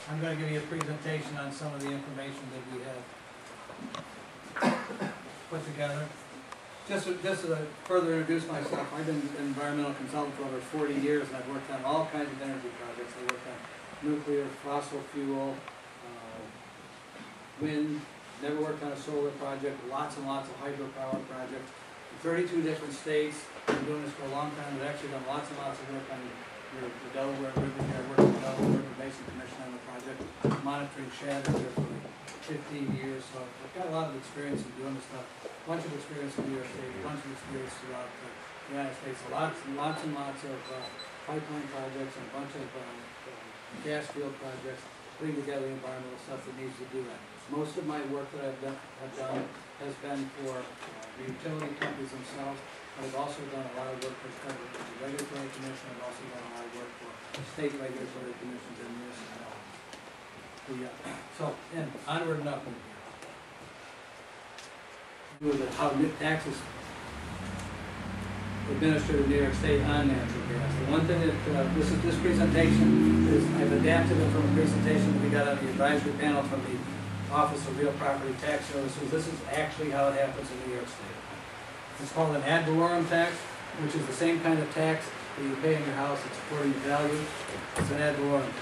I'm going to give you a presentation on some of the information that we have put together. Just to further introduce myself, I've been an environmental consultant for over 40 years, and I've worked on all kinds of energy projects. I worked on nuclear, fossil fuel, wind, never worked on a solar project, lots and lots of hydropower projects. In 32 different states, I've been doing this for a long time. I've actually done lots and lots of work on the Delaware River here. I worked with the Delaware River Basin Commission on the project, monitoring shadows here for like 15 years, so I've got a lot of experience in doing this stuff. A bunch of experience in New York State, a bunch of experience throughout the United States, lots and lots of pipeline projects and a bunch of gas field projects, putting together the environmental stuff that needs to do that. Most of my work that I've done has been for the utility companies themselves, but I've also done a lot of work for the regulatory commission. I've also done a lot of work for state regulatory commissions and municipalities. So, and onward and upward here. How taxes administered in New York State on natural gas. The one thing that this presentation is, I've adapted it from a presentation that we got on the advisory panel from the Office of Real Property Tax Services. This is actually how it happens in New York State. It's called an Ad-Valorem tax, which is the same kind of tax that you pay in your house. It's according to value. It's an Ad-Valorem tax.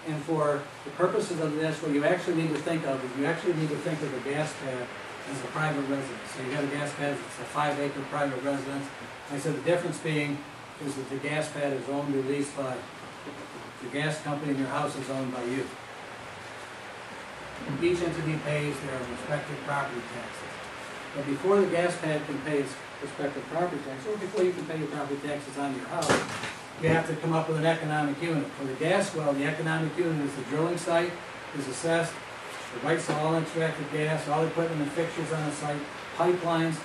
And for the purposes of this, what you actually need to think of is you actually need to think of the gas pad as a private residence. So you have a gas pad, it's a 5-acre private residence. I said the difference being is that the gas pad is owned or leased by the gas company and your house is owned by you. Each entity pays their respective property taxes. But before the gas pad can pay its respective property taxes, or before you can pay your property taxes on your house, you have to come up with an economic unit. For the gas well, the economic unit is the drilling site, is assessed, the rights to all extracted gas, all equipment and fixtures on the site, pipelines,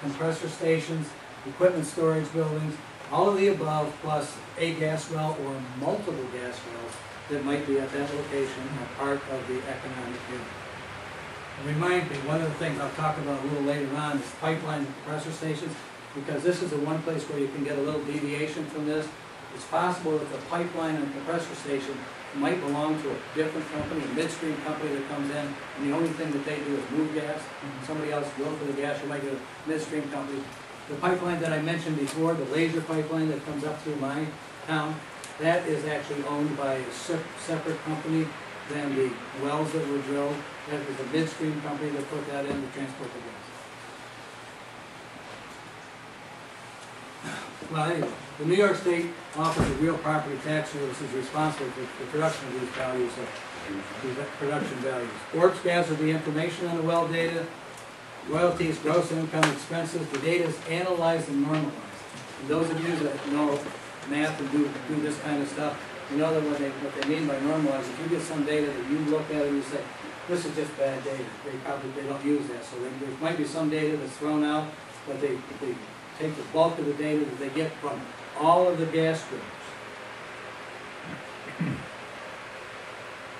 compressor stations, equipment storage buildings, all of the above, plus a gas well or multiple gas wells that might be at that location are part of the economic unit. And remind me, one of the things I'll talk about a little later on is pipelines and compressor stations, because this is the one place where you can get a little deviation from this. It's possible that the pipeline and compressor station might belong to a different company, a midstream company that comes in, and the only thing that they do is move gas. Somebody else will for the gas, you might get a midstream company. The pipeline that I mentioned before, the laser pipeline that comes up through my town, that is actually owned by a separate company than the wells that were drilled. That was a midstream company that put that in to transport the gas. Well, anyway, the New York State Office of Real Property Tax Services is responsible for the production of these values, these production values. ORPS gather the information on the well data, royalties, gross income, expenses. The data is analyzed and normalized. And those of you that know math and do this kind of stuff, you know that what they mean by normalized. If you get some data that you look at and you say, this is just bad data, they don't use that. So there might be some data that's thrown out, but they take the bulk of the data that they get from all of the gas drillers.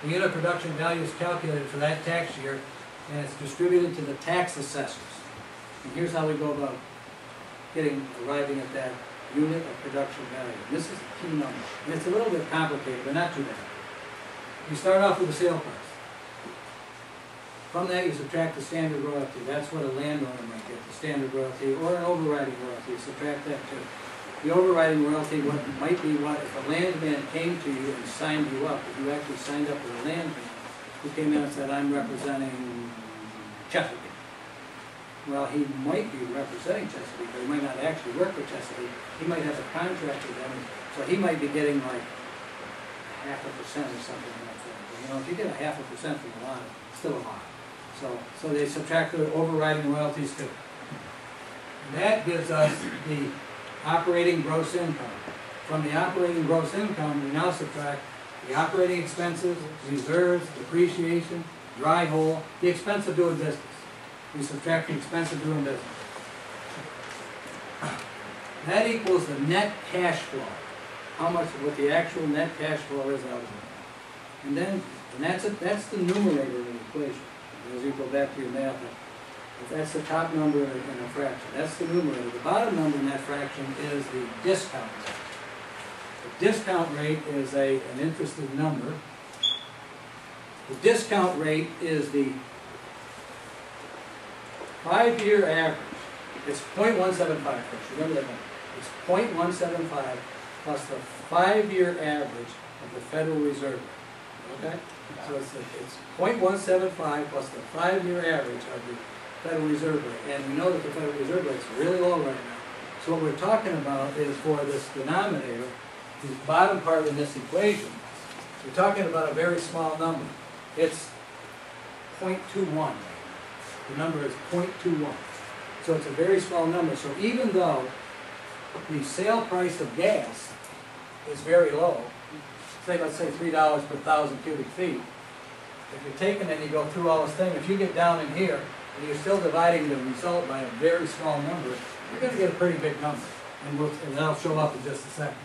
The unit production value is calculated for that tax year, and it's distributed to the tax assessors. And here's how we go about arriving at that unit of production value. And this is a key number. And it's a little bit complicated, but not too bad. You start off with the sale price. From that, you subtract the standard royalty. That's what a landowner might get, the standard royalty, or an overriding royalty. You subtract that too. The overriding royalty might be what if a landman came to you and signed you up, if you actually signed up with a landman, who came in and said, I'm representing Chesapeake. Well, he might be representing Chesapeake, but he might not actually work for Chesapeake. He might have a contract with them, so he might be getting like 0.5% or something like that. But, you know, if you get 0.5% from a lot, it's still a lot. So they subtract the overriding royalties too. And that gives us the operating gross income. From the operating gross income, we now subtract the operating expenses, reserves, depreciation, dry hole, the expense of doing business. We subtract the expense of doing business. That equals the net cash flow. How much, what the actual net cash flow is out of it. And that's the numerator of the equation. As you go back to your math, That's the top number in a fraction. That's the numerator. The bottom number in that fraction is the discount rate. The discount rate is an interesting number. The discount rate is the 5-year average. It's 0.175. Remember that number. It's 0.175 plus the 5-year average of the Federal Reserve rate. Okay? So it's 0.175 plus the 5-year average of the Federal Reserve rate. And we know that the Federal Reserve rate is really low right now. So what we're talking about is for this denominator, the bottom part in this equation, we're talking about a very small number. It's 0.21. The number is 0.21. So it's a very small number. So even though the sale price of gas is very low, let's say $3 per 1,000 cubic feet, if you're taking it and you go through all this thing, if you get down in here and you're still dividing the result by a very small number, you're going to get a pretty big number. And that'll show up in just a second.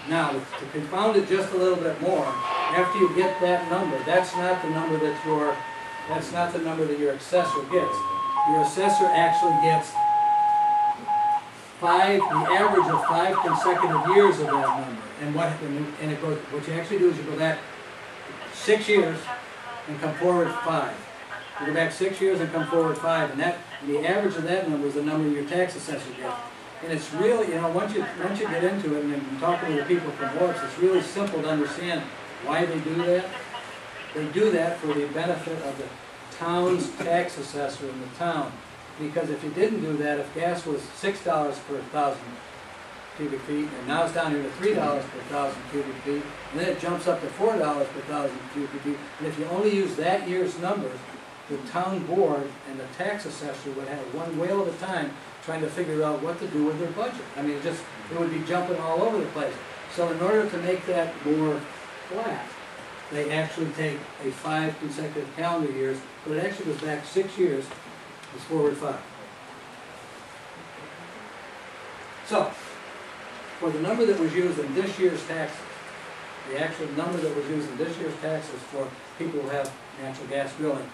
Now, to confound it just a little bit more, after you get that number, that's not the number that your assessor gets. Your assessor actually gets the average of 5 consecutive years of that number. And what you actually do is you go back 6 years and come forward 5. You go back 6 years and come forward 5, and the average of that number is the number your tax assessor gets. And it's really, once you get into it, and talking to the people from Warps, it's really simple to understand why they do that. They do that for the benefit of the town's tax assessor in the town. Because if you didn't do that, if gas was $6 per 1,000 cubic feet, and now it's down here to $3 per 1,000 cubic feet, and then it jumps up to $4 per 1,000 cubic feet, and if you only use that year's numbers, the town board and the tax assessor would have one whale at a time trying to figure out what to do with their budget. I mean, it would be jumping all over the place. So in order to make that more flat, they actually take a 5 consecutive calendar years, but it actually goes back 6 years, it's forward 5. So, for the number that was used in this year's taxes, the actual number that was used in this year's taxes for people who have natural gas drilling,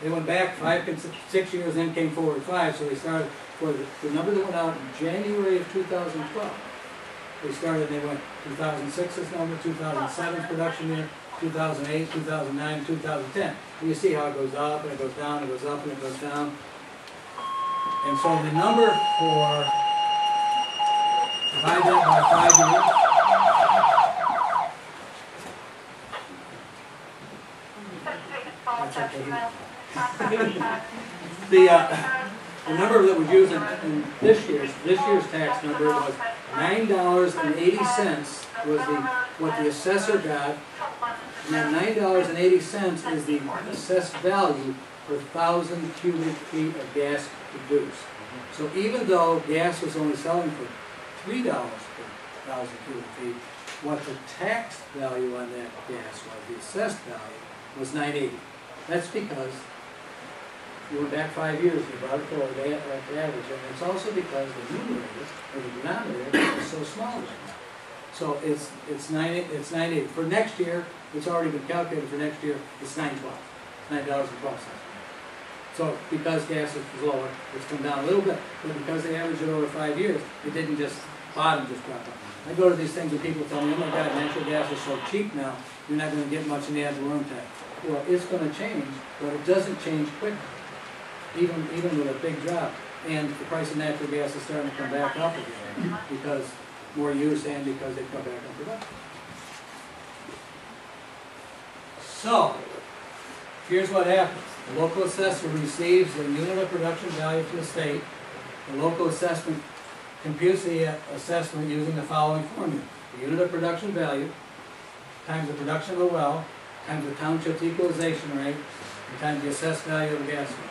they went back 6 years, then came forward 5, so they started for the number that went out in January of 2012. They went 2006's number, 2007's production year, 2008, 2009, 2010. And you see how it goes up and it goes down, it goes up and it goes down. And so the number for, divide that by 5 years. The number that was used in this year's tax number was $9.80 was what the assessor got, and that $9.80 is the assessed value per 1,000 cubic feet of gas produced. So even though gas was only selling for $3 per 1,000 cubic feet, what the tax value on that gas was, the assessed value, was $9.80. That's because you went back 5 years, you brought it forward at the average, and it's also because the numerator, or the denominator, is so small right now. So it's $9.80. For next year, it's already been calculated for next year, it's $9.12. $9.12. So because gas is lower, it's come down a little bit, but because they average it over 5 years, it didn't just drop up. I go to these things and people tell me, oh my God, natural gas is so cheap now, you're not going to get much in the Ad-Valorem tax. Well, it's going to change, but it doesn't change quickly, even with a big drop. And the price of natural gas is starting to come back up again because more use and because they've come back on production. So, here's what happens. The local assessor receives a unit of production value from the state. The local assessment computes the assessment using the following formula. The unit of production value times the production of the well times the township's equalization rate and times the assessed value of the gas well.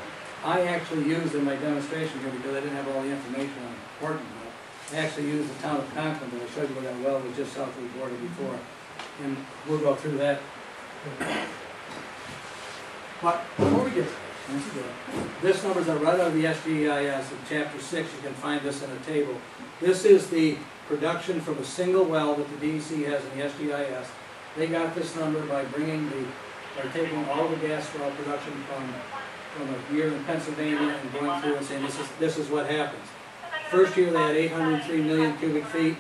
I actually used in my demonstration here, because I didn't have all the information on important well, I actually used the town of Conklin, but I showed you where that well was just south of the border before. And we'll go through that. But before we get there, this numbers are right out of the SGIS in Chapter 6. You can find this in a table. This is the production from a single well that the DEC has in the SGIS. They got this number by taking all the gas well production from a year in Pennsylvania and going through and saying this is what happens. First year they had 803 million cubic feet.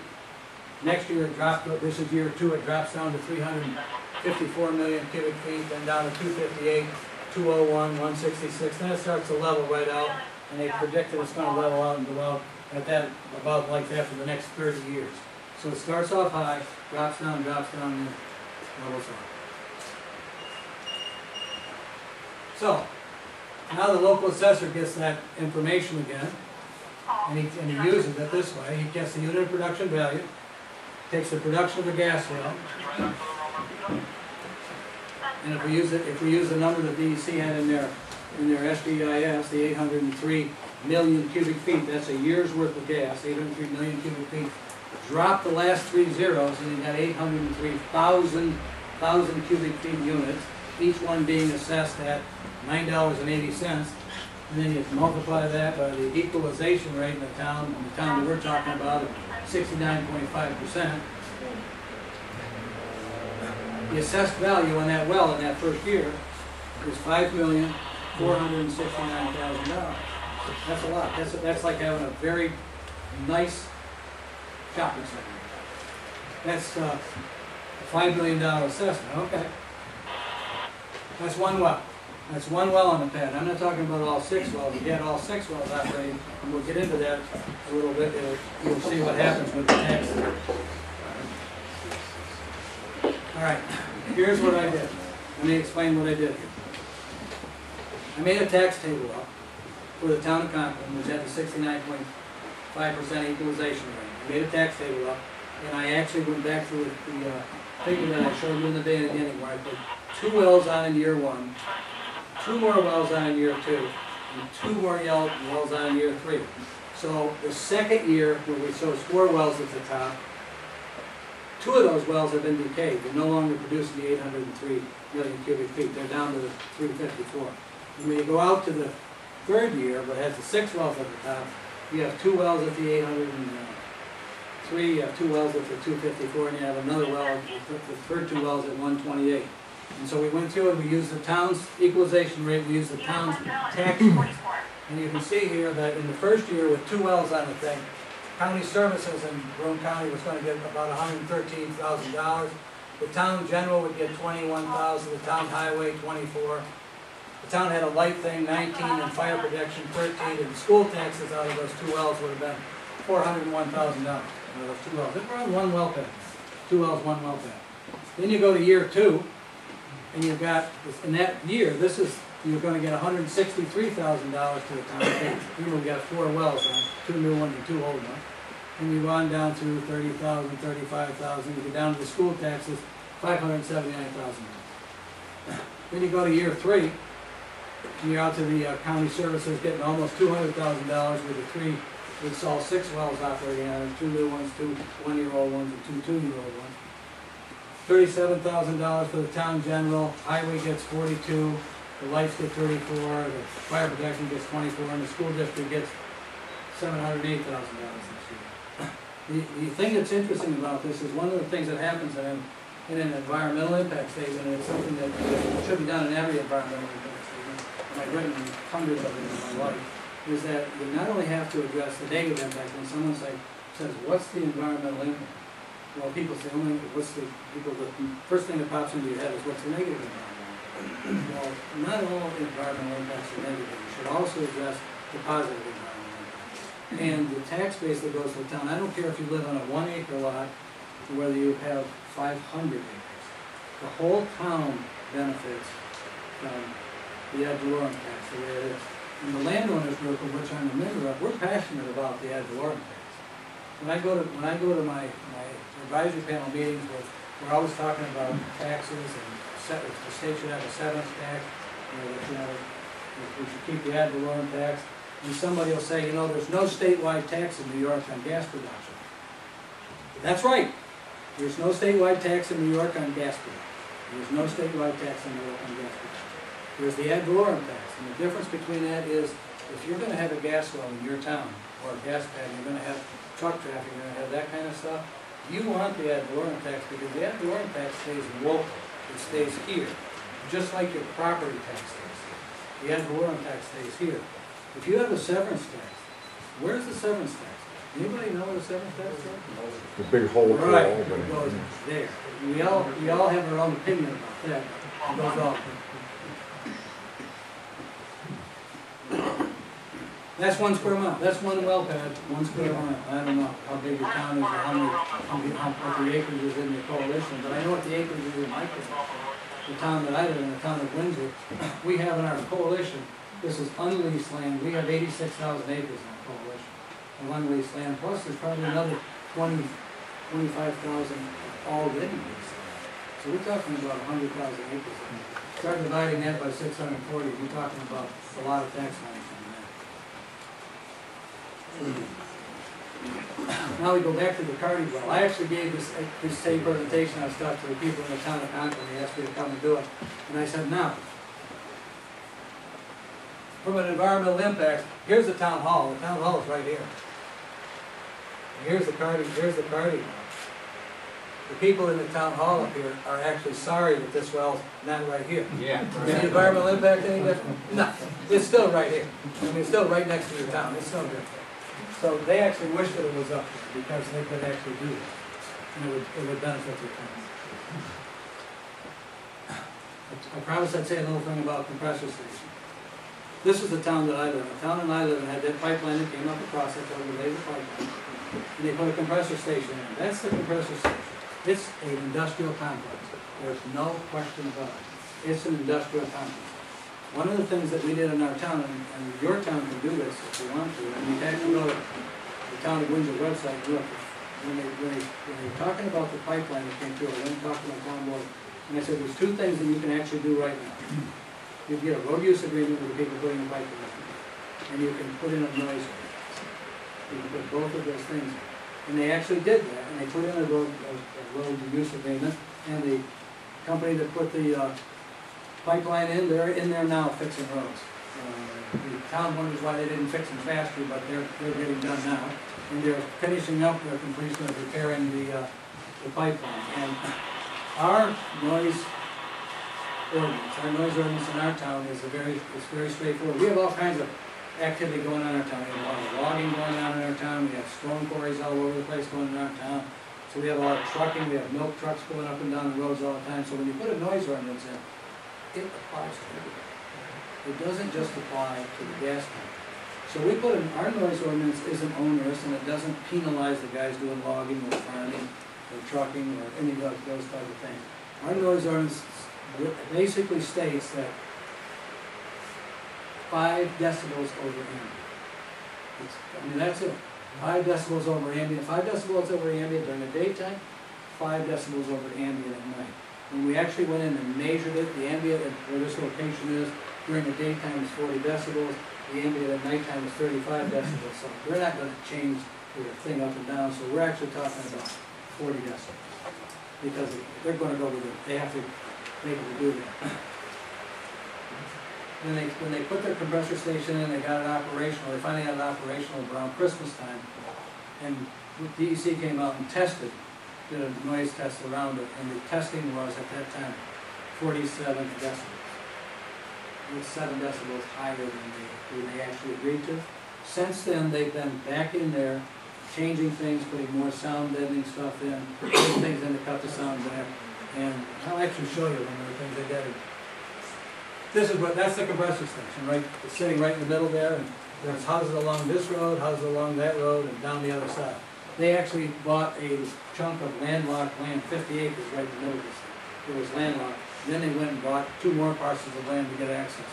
Next year it dropped, this is year 2, it drops down to 354 million cubic feet, then down to 258, 201, 166. Then it starts to level right out, and they predicted it's going to level out and go out at that, about like that for the next 30 years. So it starts off high, drops down, and then levels out. So, now the local assessor gets that information again, and he uses it this way. He gets the unit of production value, takes the production of the gas well, and if we use the number that DEC had in their SDIS, the 803 million cubic feet, that's a year's worth of gas, 803 million cubic feet. Drop the last 3 zeros, and you got 803,000 cubic feet units, each one being assessed at $9.80, and then you multiply that by the equalization rate in the town that we're talking about of 69.5%. The assessed value on that well in that first year is $5,469,000. That's a lot. That's like having a very nice shopping center. That's a $5 million assessment. Okay. That's one well. That's one well on the pad. I'm not talking about all 6 wells. If you had all 6 wells operating, and we'll get into that a little bit, you'll see what happens with the tax. All right, here's what I did. Let me explain what I did here. I made a tax table up for the town of Conklin, which had the 69.5% equalization rate. I made a tax table up, and I actually went back through the figure that I showed you in the beginning, where I put 2 wells on in year 1, 2 more wells on in year 2, and 2 more wells on in year 3. So the second year, where we chose 4 wells at the top, 2 of those wells have been decayed. They're no longer producing the 803 million cubic feet. They're down to the 354. And when you go out to the third year, but has the 6 wells at the top, you have 2 wells at the 803, you have 2 wells at the 254, and you have another well, the third 2 wells at 128. And so we went through and we used the town's equalization rate, we used the town's tax rate. And you can see here that in the first year with 2 wells on the thing, county services in Broome County was going to get about $113,000. The town general would get $21,000, the town highway $24,000. The town had a light thing, $19,000, and fire protection $13,000, and the school taxes out of those 2 wells would have been $401,000 out of those 2 wells. They were on 1 well pad. 2 wells, 1 well pad. Then you go to year 2, and you've got, in that year, you're going to get $163,000 to the town. Remember, we got 4 wells on, 2 new ones and 2 old ones. And you go on down to 30,000, 35,000. You go down to the school taxes, $579,000. Then you go to year 3, and you're out to the county services getting almost $200,000 with the 3. We saw 6 wells operating on it, 2 new ones, 2 one-year-old ones, and 2 two-year-old ones. $37,000 for the town general. Highway gets $42,000. The lights get $34,000. The fire protection gets $24,000, and the school district gets $708,000 this year. The thing that's interesting about this is one of the things that happens in an environmental impact statement, and it's something that should be done in every environmental impact statement, and I've written hundreds of them in my life, is that you not only have to address the negative impact. When someone says, what's the environmental impact? Well, people say, the first thing that pops into your head is, what's the negative environmental impact? Well, not all environmental impacts are negative. You should also address the positive environmental impacts. And the tax base that goes to the town, I don't care if you live on a 1-acre lot or whether you have 500 acres. The whole town benefits from the Ad-Valorem tax, the way it is. And the landowners group, of which I'm a member of, we're passionate about the Ad-Valorem tax. When I go to my advisory panel meetings, we're always talking about taxes and the state should have a 7th tax, that we should keep the ad valorem tax. And somebody will say, there's no statewide tax in New York on gas production. That's right. There's no statewide tax in New York on gas production. There's no statewide tax in New York on gas production. There's the ad valorem tax, and the difference between that is if you're going to have a gas well in your town or a gas pad, you're going to have truck traffic, you're going to have that kind of stuff. You want the ad valorem tax because the ad valorem tax stays local. It stays here, just like your property tax stays here. The ad valorem tax stays here. If you have a severance tax, where's the severance tax? Anybody know what a severance tax is? The big hole. Right, it goes there. We all have our own opinion about that. It goes off. That's 1 square mile. That's one well pad, 1 square mile. I don't know how big your town is or what the acreage is in your coalition, but I know what the acreage is in my coalition. The town that I live in, the town of Windsor, we have in our coalition, this is unleased land. We have 86,000 acres in our coalition of unleased land. Plus, there's probably another 25,000 already leased. So we're talking about 100,000 acres. Start dividing that by 640, you're talking about a lot of tax money coming in. Now we go back to the Cardi well. I actually gave this same presentation I was talking to the people in the town of Concord. They asked me to come and do it. And I said, now, from an environmental impact, here's the town hall. The town hall is right here. And here's the Cardi well. The people in the town hall up here are actually sorry that this well's not right here. Yeah. Is the environmental impact any different? No. It's still right here. I mean, it's still right next to your town. It's no different. So they actually wish that it was up there because they could actually do it. And it would benefit their town. I promised I'd say a little thing about compressor station. This is the town that I live in. The town that I live in had that pipeline that came up across it, over the laser pipeline. And they put a compressor station in. That's the compressor station. It's an industrial complex. There's no question about it. It's an industrial complex. One of the things that we did in our town, and your town can do this if you want to, and you have to go to the town of Windsor website and look. When they were talking about the pipeline that came through, I went and talked to my town board, and I said, there's two things that you can actually do right now. You can get a road use agreement with the people putting the pipeline, and you can put in a noise ordinance. You can put both of those things in. And they actually did that, and they put in a road use agreement, and the company that put the pipeline in, they're in there now fixing roads. The town wonders why they didn't fix them faster, but they're getting done now. And they're finishing up their completion of repairing the pipeline. And our noise ordinance in our town is it's very straightforward. We have all kinds of activity going on in our town. We have a lot of logging going on in our town. We have stone quarries all over the place going on in our town. So we have a lot of trucking. We have milk trucks going up and down the roads all the time. So when you put a noise ordinance in, it applies to everything. It doesn't just apply to the gas pump. So we put our noise ordinance isn't onerous, and it doesn't penalize the guys doing logging or farming or trucking or any of those type of things. Our noise ordinance basically states that 5 decibels over ambient. That's it. 5 decibels over ambient. 5 decibels over ambient during the daytime, 5 decibels over ambient at night. When we actually went in and measured it, the ambient where this location is, during the daytime is 40 decibels, the ambient at nighttime is 35 decibels. So we're not going to change the thing up and down, so we're actually talking about 40 decibels. Because they're going to go with it. They have to be able to do that. When they put their compressor station in, they got it operational. They finally got it operational around Christmas time. And DEC came out and tested, did a noise test around it, and the testing was at that time 47 decibels. It was 7 decibels higher than they actually agreed to. Since then, they've been back in there, changing things, putting more sound deadening stuff in, putting things in to cut the sound back. And I'll actually show you one of the things they did. That's the compressor station, right? It's sitting right in the middle there, and there's houses along this road, houses along that road, and down the other side. They actually bought a chunk of landlocked land, 50 acres right in the middle of this thing. It was landlocked. And then they went and bought 2 more parcels of land to get access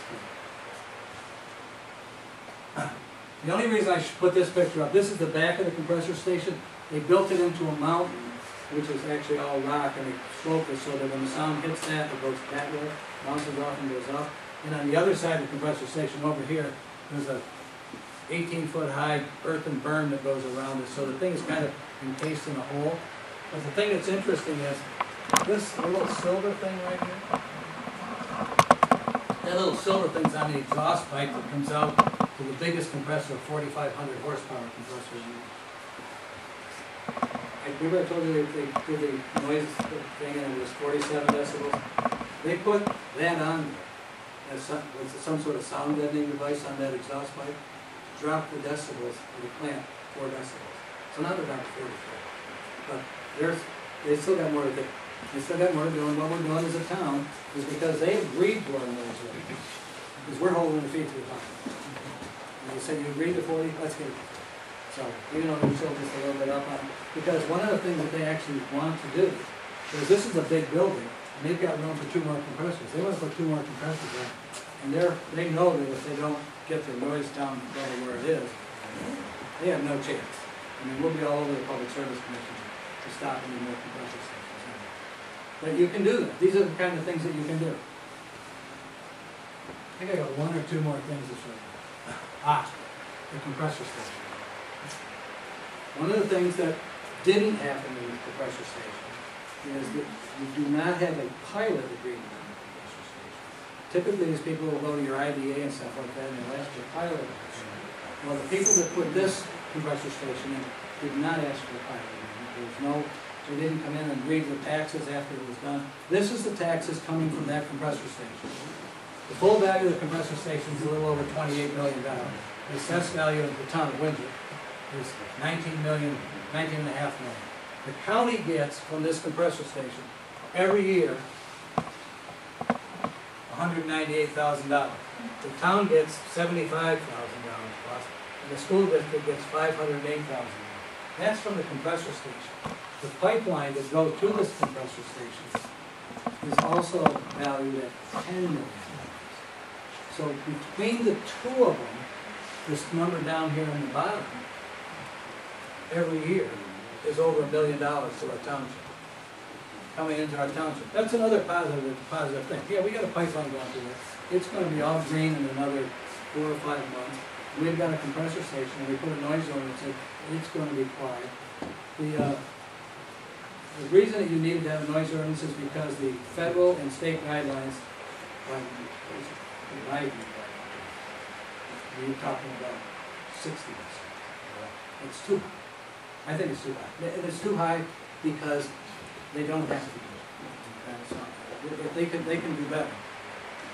to. The only reason I should put this picture up, this is the back of the compressor station. They built it into a mountain, which is actually all rock, and they sloped it so that when the sound hits that, it goes that way, bounces off and goes up. And on the other side of the compressor station over here, there's a 18-foot high earthen berm that goes around it, so the thing is kind of encased in a hole. But the thing that's interesting is this little silver thing right here. That little silver thing's on the exhaust pipe that comes out to the biggest compressor, 4,500 horsepower compressor. remember I told you they did the noise thing and it was 47 decibels? They put that on there as some sort of sound deadening device on that exhaust pipe to drop the decibels of the plant 4 decibels. So now they're down to 44. But they still got more to do. They still got more to do, and what we're doing as a town is because they agreed to our noise ordinance. Because we're holding the feet to the fire. And they said, you agreed to 40, let's get it. So, even though we still just a little bit up on it, because one of the things that they actually want to do, because this is a big building, and they've got room for 2 more compressors. They want to put 2 more compressors in. And they know that if they don't get their noise down level where it is, they have no chance. I mean, we'll be all over the Public Service Commission to stop any more compressor stations. But you can do that. These are the kind of things that you can do. I think I got 1 or 2 more things to show you. The compressor station. One of the things that didn't happen in the compressor station is that you do not have a pilot agreement on the compressor station. Typically, these people will go to your IDA and stuff like that, and they'll ask for a pilot agreement. Well, the people that put this compressor station in did not ask for a pilot agreement. They didn't come in and read the taxes after it was done. This is the taxes coming from that compressor station. The full value of the compressor station is a little over $28 million. The assessed value of the town of Windsor is $19.5 million. The county gets from this compressor station every year $198,000. The town gets $75,000 plus, and the school district gets $508,000. That's from the compressor station. The pipeline that goes to this compressor station is also valued at $10 million. So between the 2 of them, this number down here on the bottom, every year is over $1 million to our township, coming into our township. That's another positive thing. Yeah, we got a pipeline going through there. It's going to be all green in another 4 or 5 months. We've got a compressor station, and we put a noise ordinance in. It's going to be quiet. The reason that you needed to have a noise ordinance is because the federal and state guidelines, you're talking about 60. It's too high. I think it's too high. It's too high because they don't have to do it. If they can do better.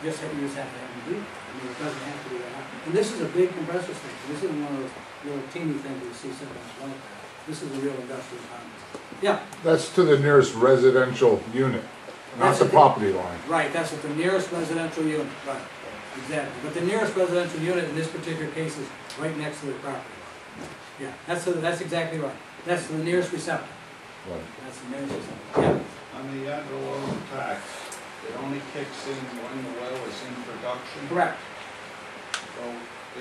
You just have to have them do it. I mean, it doesn't have to be that high. And this is a big compressor station. This isn't one of those little teeny things you see sometimes like that. This is a real industrial complex. Yeah. That's to the nearest residential unit, not the property line. Right, that's at the nearest residential unit, right, exactly. But the nearest residential unit in this particular case is right next to the property line. Yeah, that's exactly right. That's the nearest receptor. Right. That's the nearest receptor. Yeah. On the Ad-Valorem tax, it only kicks in when the well is in production? Correct. So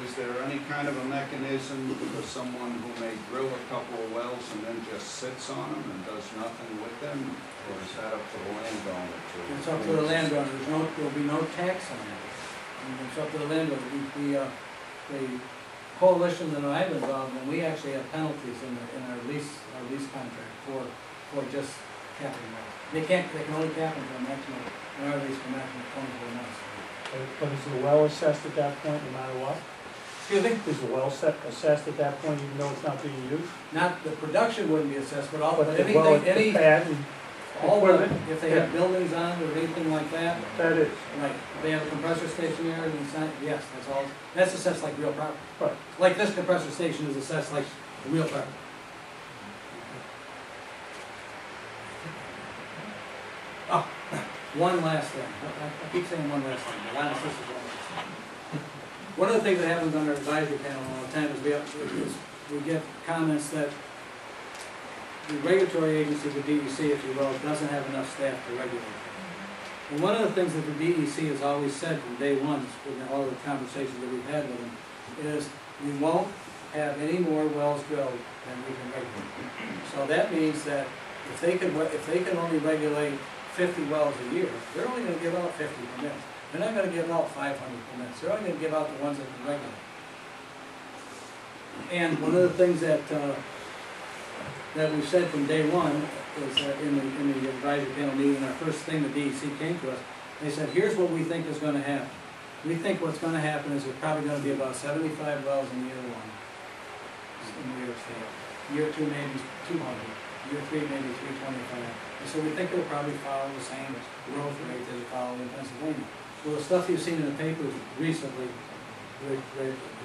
is there any kind of a mechanism for someone who may drill a couple of wells and then just sits on them and does nothing with them? Or is that up to the landowner? It's up to the landowner. There'll be no tax on that. I mean, it's up to the landowner. The coalition that I'm involved in, we actually have penalties in our lease contract for just capping wells. They can only cap them for a maximum, in our lease, for a maximum of 24 months. But is the well assessed at that point, no matter what? Excuse me? Is the well assessed at that point, even though it's not being used? Not, the production wouldn't be assessed, but The well, the pad and all of it, equipment? if they have buildings on it or anything like that, That is. right, if they have a compressor station there, and it's not, yes, that's assessed like real property. Right. Like this compressor station is assessed like real property. Oh, one last thing. I keep saying one last thing, but honestly, this is one last thing. One of the things that happens on our advisory panel all the time is we get comments that the regulatory agency, the DEC, if you will, doesn't have enough staff to regulate. And one of the things that the DEC has always said from day one, in all the conversations that we've had with them, is we won't have any more wells drilled than we can regulate. So that means that if they can only regulate 50 wells a year, they're only going to give out 50 permits. They're not going to give out 500 permits. They're only going to give out the ones that can regulate. And one of the things that we've said from day one is in the advisory panel meeting, our first thing the DEC came to us, they said, here's what we think is going to happen. We think what's going to happen is there's probably going to be about 75 wells in year one. In year two, maybe 200. year 3 maybe 325. And so we think it'll probably follow the same growth rate that it followed in Pennsylvania. Well, the stuff you've seen in the papers recently, the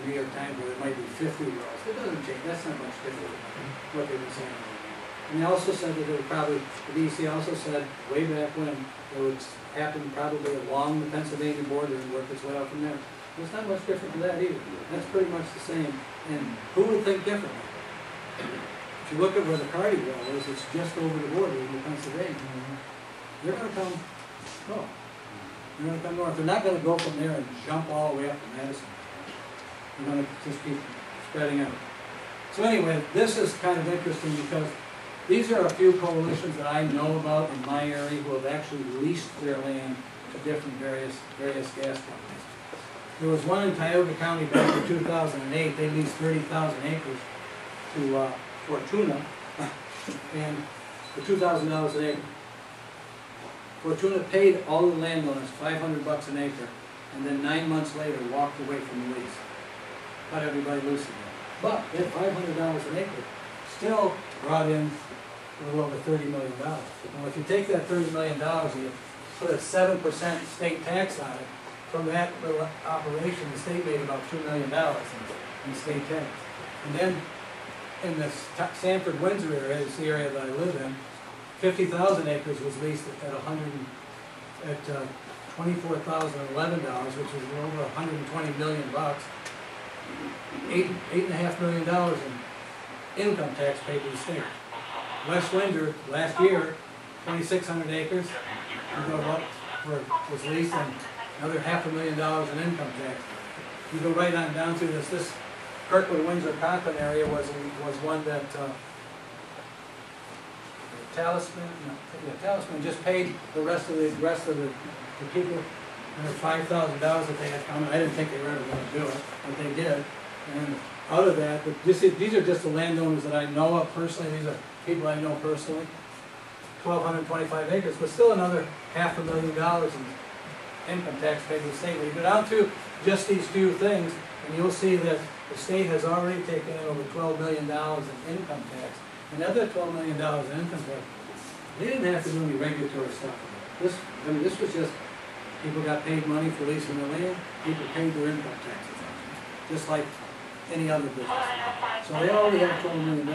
New York Times, where there might be 50 wells, it doesn't change, that's not much different than what they've been saying. And they also said that there would probably, the DEC also said way back when, it would happen probably along the Pennsylvania border and work its way out from there. It's not much different from that either. That's pretty much the same. And who would think differently? If you look at where the Cardi well is, it's just over the border in Pennsylvania. They're gonna come, no. They're gonna come north. They're not gonna go from there and jump all the way up to Madison. They're gonna just keep spreading out. So anyway, this is kind of interesting because these are a few coalitions that I know about in my area who have actually leased their land to different various gas companies. There was one in Tioga County back in 2008. They leased 30,000 acres to Fortuna, and for $2,000 an acre. Fortuna paid all the landowners $500 an acre, and then 9 months later walked away from the lease. Cut everybody loose again. But that $500 an acre still brought in a little over $30 million. Now, if you take that $30 million and you put a 7% state tax on it, from that little operation, the state made about $2 million in state tax. And then in the Sanford Windsor area, it's the area that I live in, 50,000 acres was leased at $24,011, which is over $120 million. $8.5 million in income tax paid to the state. West Windsor last year, 2,600 acres, was leased and another $500,000 in income tax. You go right on down through this Kirkwood, Windsor, Conklin area was one that Talisman just paid the rest of the people $5,000 that they had coming. I didn't think they were ever going to do it, but they did. And out of that, but these are just the landowners that I know of personally. These are people I know personally. 1,225 acres, but still another $500,000 in income tax paid to the state. When you go down to just these few things, and you'll see that the state has already taken in over $12 million in income tax. Another $12 million in income tax. They didn't have to do any regulatory stuff. This was just people got paid money for leasing their land. People paid their income taxes, just like any other business. So they already have $12 million.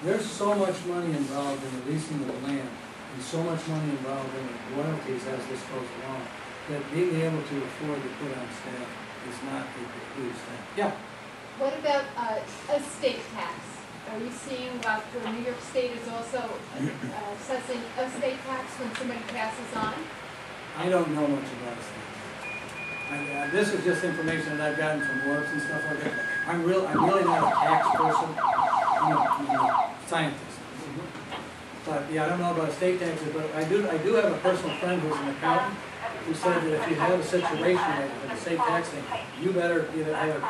There's so much money involved in the leasing of the land, and so much money involved in the royalties as this goes along, that being able to afford to put on staff is not a huge thing. Yeah. What about estate tax? Are you seeing about the New York State is also assessing estate tax when somebody passes on? I don't know much about estate tax. This is just information that I've gotten from works and stuff like that. I'm really not a tax person. I'm a scientist. But yeah, I don't know about estate taxes, but I do have a personal friend who's an accountant who said that if you have a situation like an estate tax thing, you better either have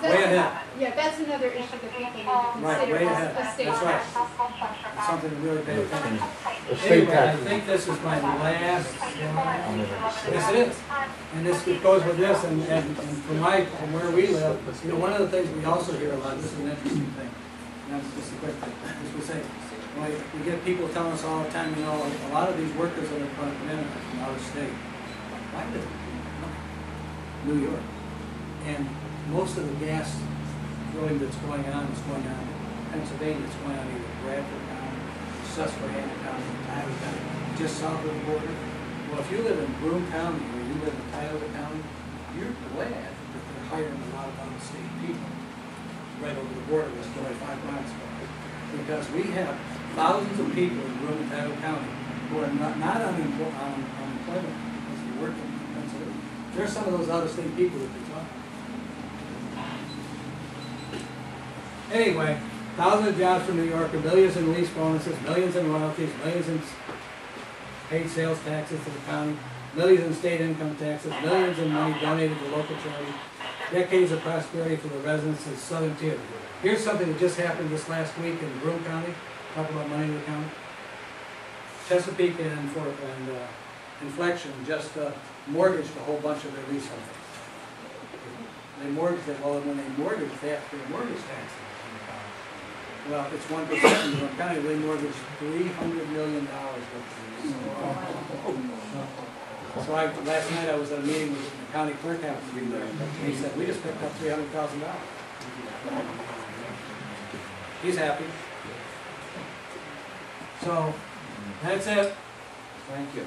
way ahead. Yeah, that's another issue that people need to Right, consider. way ahead. Estate That's right. tax. It's something to really pay attention to. Estate Anyway, I taxes. think this is my last slide. Yes, it is. And this goes with this, and from where we live, one of the things we also hear a lot, this is an interesting thing, and that's just a quick thing, is we say, we get people telling us all the time, a lot of these workers that are coming in are from out of state. I live in New York, and most of the gas drilling that's going on is going on in Pennsylvania. It's going on either Bradford County, Susquehanna County, Tioga County, just south of the border. Well, if you live in Broome County or you live in Tioga County, you're glad that they're hiring a lot of out-of-state people right over the border, that's 25 miles away. Because we have thousands of people in Broome and Tioga County who are not on unemployment because they're working in Pennsylvania. There's some of those out-of-state people that they're talking about. Anyway, thousands of jobs from New York, millions in lease bonuses, millions in royalties, millions in paid sales taxes to the county, millions in state income taxes, millions in money donated to local charity, decades of prosperity for the residents of Southern Tier. Here's something that just happened this last week in Broome County. Talk about money to the county. Chesapeake and Inflection just mortgaged a whole bunch of their leasehold. They mortgaged it. Well, when they mortgage, they have to pay mortgage taxes in the county. Well, it's 1%, and the county really mortgaged $300 million worth of these. So last night I was at a meeting with the county clerk happened to be there, and he said, we just picked up $300,000. He's happy. So, that's it. Thank you.